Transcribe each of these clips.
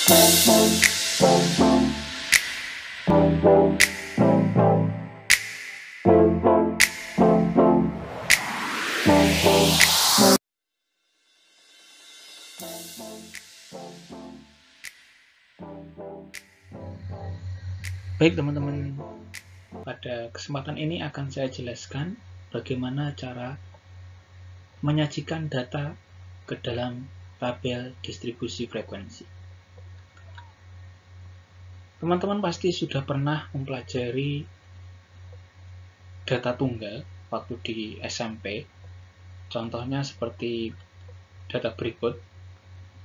Baik teman-teman, pada kesempatan ini akan saya jelaskan bagaimana cara menyajikan data ke dalam tabel distribusi frekuensi. Teman-teman pasti sudah pernah mempelajari data tunggal waktu di SMP, contohnya seperti data berikut.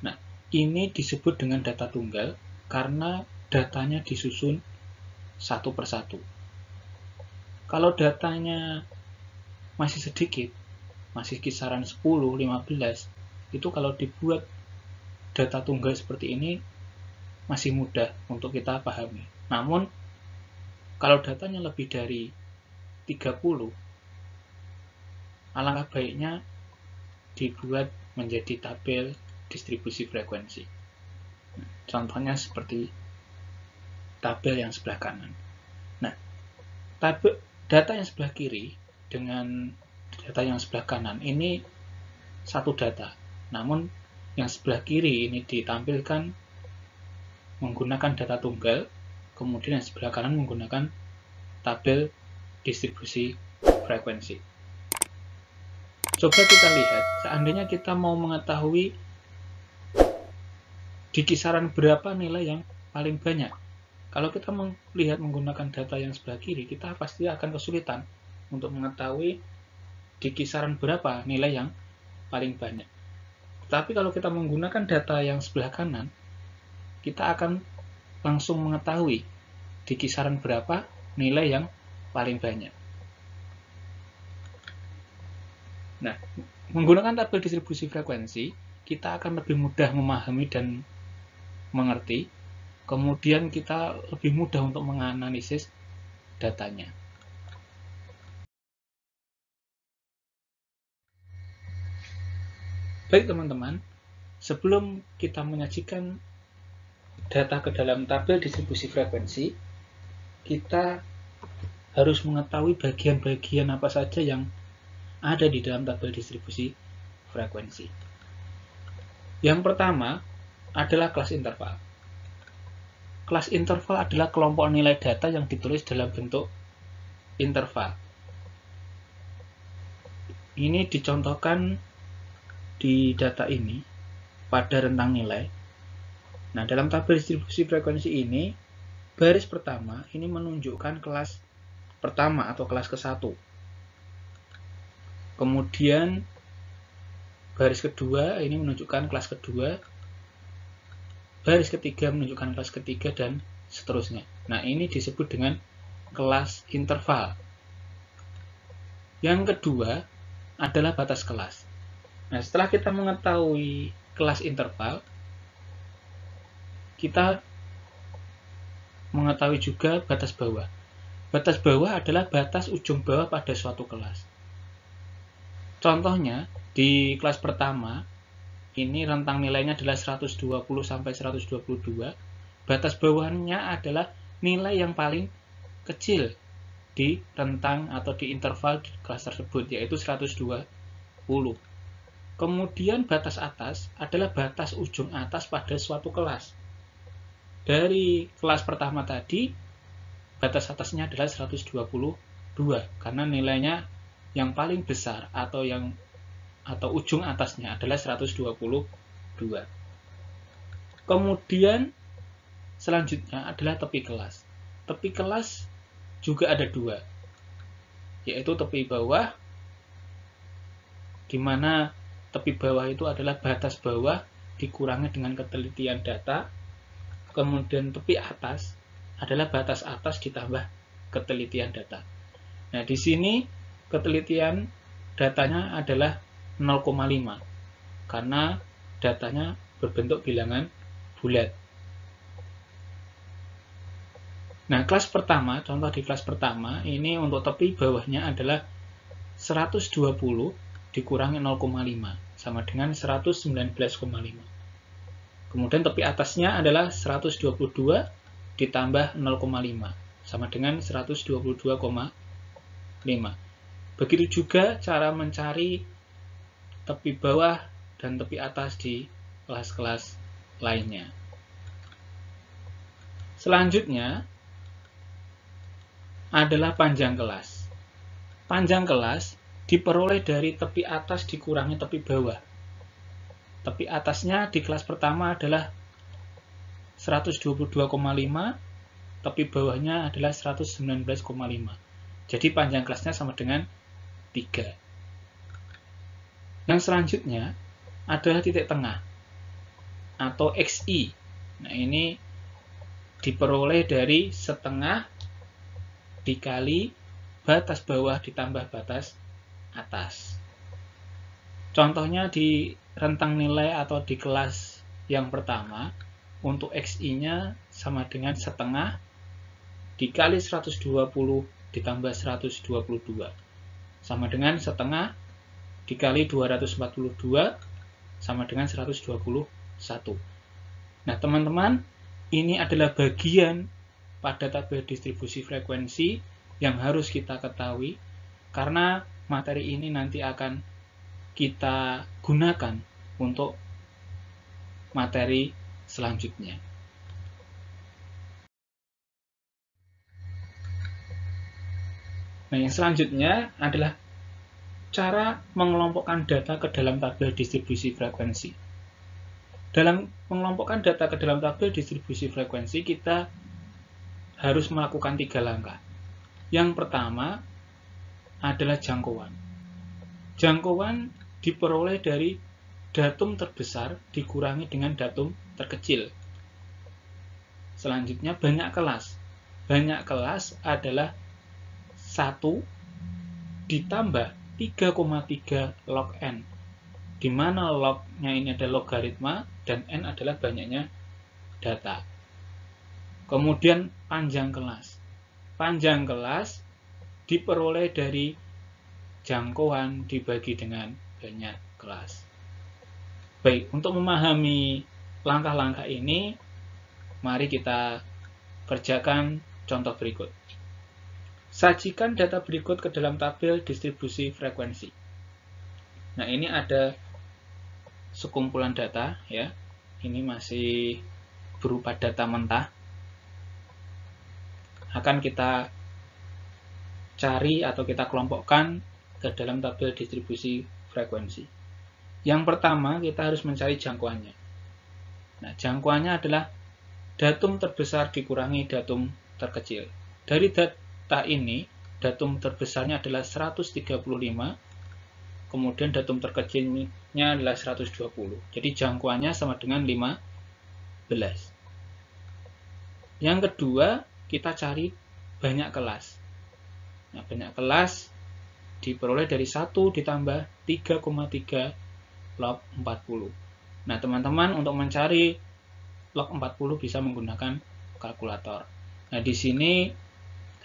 Nah, ini disebut dengan data tunggal karena datanya disusun satu persatu. Kalau datanya masih sedikit, masih kisaran 10, 15, itu kalau dibuat data tunggal seperti ini masih mudah untuk kita pahami. Namun, kalau datanya lebih dari 30, alangkah baiknya dibuat menjadi tabel distribusi frekuensi. Contohnya seperti tabel yang sebelah kanan. Nah, data yang sebelah kiri dengan data yang sebelah kanan ini satu data. Namun, yang sebelah kiri ini ditampilkan menggunakan data tunggal, kemudian yang sebelah kanan menggunakan tabel distribusi frekuensi. Coba kita lihat, seandainya kita mau mengetahui di kisaran berapa nilai yang paling banyak. Kalau kita melihat menggunakan data yang sebelah kiri, kita pasti akan kesulitan untuk mengetahui di kisaran berapa nilai yang paling banyak. Tapi kalau kita menggunakan data yang sebelah kanan, kita akan langsung mengetahui di kisaran berapa nilai yang paling banyak. Nah, menggunakan tabel distribusi frekuensi, kita akan lebih mudah memahami dan mengerti. Kemudian kita lebih mudah untuk menganalisis datanya. Baik teman-teman, sebelum kita menyajikan data ke dalam tabel distribusi frekuensi, kita harus mengetahui bagian-bagian apa saja yang ada di dalam tabel distribusi frekuensi. Yang pertama adalah kelas interval. Kelas interval adalah kelompok nilai data yang ditulis dalam bentuk interval. Ini dicontohkan di data ini pada rentang nilai. Nah, dalam tabel distribusi frekuensi ini, baris pertama ini menunjukkan kelas pertama atau kelas ke-1. Kemudian baris kedua ini menunjukkan kelas kedua. Baris ketiga menunjukkan kelas ketiga, dan seterusnya. Nah, ini disebut dengan kelas interval. Yang kedua adalah batas kelas. Nah, setelah kita mengetahui kelas interval, kita mengetahui juga batas bawah. Batas bawah adalah batas ujung bawah pada suatu kelas. Contohnya, di kelas pertama, ini rentang nilainya adalah 120 sampai 122. Batas bawahnya adalah nilai yang paling kecil di rentang atau di interval di kelas tersebut, yaitu 120. Kemudian batas atas adalah batas ujung atas pada suatu kelas. Dari kelas pertama tadi, batas atasnya adalah 122 karena nilainya yang paling besar atau ujung atasnya adalah 122. Kemudian selanjutnya adalah tepi kelas. Tepi kelas juga ada dua, yaitu tepi bawah, di mana tepi bawah itu adalah batas bawah dikurangi dengan ketelitian data. Kemudian tepi atas adalah batas atas ditambah ketelitian data. Nah, di sini ketelitian datanya adalah 0,5 karena datanya berbentuk bilangan bulat. Nah, kelas pertama, contoh di kelas pertama, ini untuk tepi bawahnya adalah 120 dikurangi 0,5 sama dengan 119,5. Kemudian tepi atasnya adalah 122 ditambah 0,5 sama dengan 122,5. Begitu juga cara mencari tepi bawah dan tepi atas di kelas-kelas lainnya. Selanjutnya adalah panjang kelas. Panjang kelas diperoleh dari tepi atas dikurangi tepi bawah. Tepi atasnya di kelas pertama adalah 122,5, tepi bawahnya adalah 119,5. Jadi panjang kelasnya sama dengan 3. Yang selanjutnya adalah titik tengah atau XI. Nah, ini diperoleh dari setengah dikali batas bawah ditambah batas atas. Contohnya di rentang nilai atau di kelas yang pertama, untuk XI-nya sama dengan setengah dikali 120 ditambah 122 sama dengan setengah dikali 242 sama dengan 121. Nah, teman-teman, ini adalah bagian pada tabel distribusi frekuensi yang harus kita ketahui karena materi ini nanti akan kita gunakan untuk materi selanjutnya. Nah, yang selanjutnya adalah cara mengelompokkan data ke dalam tabel distribusi frekuensi. Dalam mengelompokkan data ke dalam tabel distribusi frekuensi, kita harus melakukan 3 langkah. Yang pertama adalah jangkauan. Jangkauan diperoleh dari datum terbesar dikurangi dengan datum terkecil. Selanjutnya banyak kelas. Banyak kelas adalah 1 ditambah 3,3 log n, di mana log-nya ini adalah logaritma dan n adalah banyaknya data. Kemudian panjang kelas. Panjang kelas diperoleh dari jangkauan dibagi dengan banyak kelas. Baik, untuk memahami langkah-langkah ini, mari kita kerjakan contoh berikut. Sajikan data berikut ke dalam tabel distribusi frekuensi. Nah, ini ada sekumpulan data ya. Ini masih berupa data mentah. Akan kita cari atau kita kelompokkan ke dalam tabel distribusi frekuensi. Yang pertama, kita harus mencari jangkauannya. Nah, jangkauannya adalah datum terbesar dikurangi datum terkecil. Dari data ini, datum terbesarnya adalah 135, kemudian datum terkecilnya adalah 120. Jadi jangkauannya sama dengan 15. Yang kedua, kita cari banyak kelas. Nah, banyak kelas diperoleh dari 1 ditambah 3,3 log 40. Nah, teman-teman untuk mencari log 40 bisa menggunakan kalkulator. Nah, di sini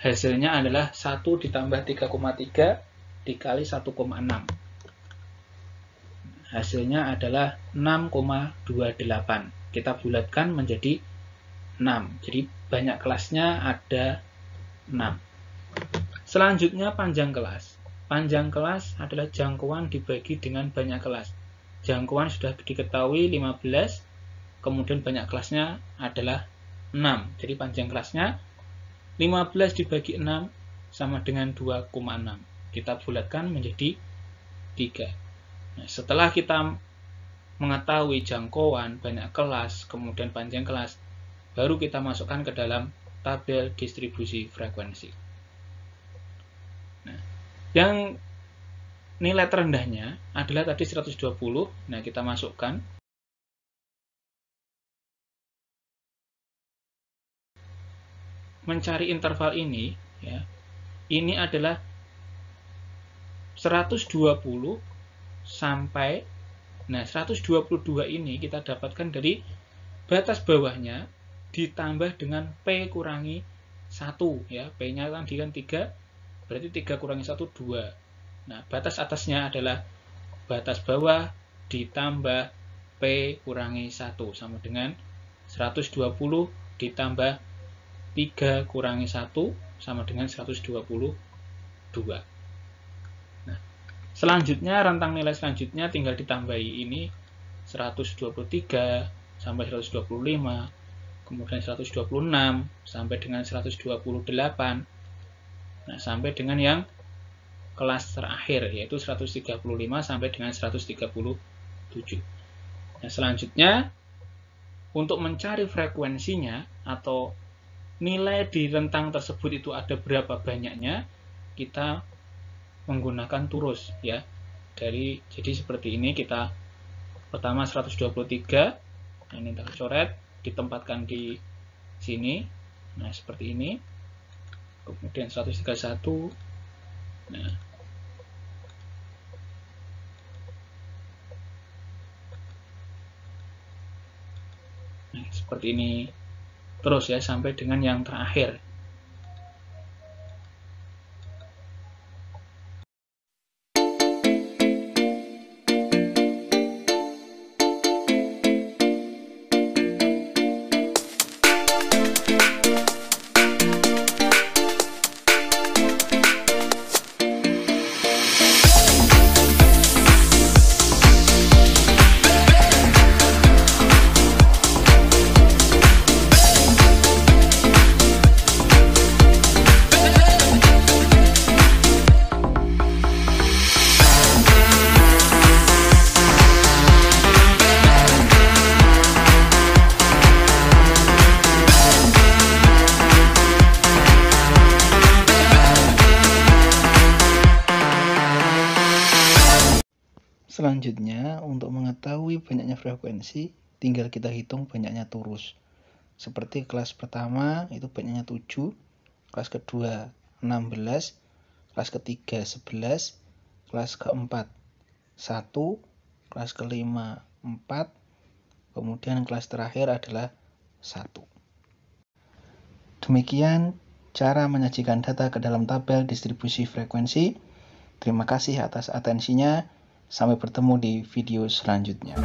hasilnya adalah 1 ditambah 3,3 dikali 1,6. Hasilnya adalah 6,28. Kita bulatkan menjadi 6. Jadi banyak kelasnya ada 6. Selanjutnya panjang kelas. Panjang kelas adalah jangkauan dibagi dengan banyak kelas. Jangkauan sudah diketahui 15, kemudian banyak kelasnya adalah 6. Jadi panjang kelasnya 15 dibagi 6 sama dengan 2,6. Kita bulatkan menjadi 3. Nah, setelah kita mengetahui jangkauan, banyak kelas, kemudian panjang kelas, baru kita masukkan ke dalam tabel distribusi frekuensi. Nah, yang nilai terendahnya adalah tadi 120. Nah, kita masukkan. Mencari interval ini ya, ini adalah 120 sampai 122 ini kita dapatkan dari batas bawahnya ditambah dengan P kurangi 1 ya. P-nya tadi kan 3, berarti 3 kurangi 1 2. Nah, batas atasnya adalah batas bawah ditambah P kurangi 1 sama dengan 120 ditambah 3 kurangi 1 sama dengan 122. Nah, selanjutnya rentang nilai selanjutnya tinggal ditambahi ini 123 sampai 125, kemudian 126 sampai dengan 128. Nah, sampai dengan yang kelas terakhir yaitu 135 sampai dengan 137. Nah, selanjutnya untuk mencari frekuensinya atau nilai di rentang tersebut itu ada berapa banyaknya, kita menggunakan turus ya. Jadi seperti ini, kita pertama 123, nah ini tercoret, ditempatkan di sini. Nah, seperti ini. Kemudian 131. Nah, seperti ini terus ya sampai dengan yang terakhir. Selanjutnya, untuk mengetahui banyaknya frekuensi, tinggal kita hitung banyaknya turus. Seperti kelas pertama itu banyaknya 7, kelas kedua 16, kelas ketiga 11, kelas keempat 1, kelas kelima 4, kemudian kelas terakhir adalah 1. Demikian cara menyajikan data ke dalam tabel distribusi frekuensi. Terima kasih atas atensinya. Sampai bertemu di video selanjutnya.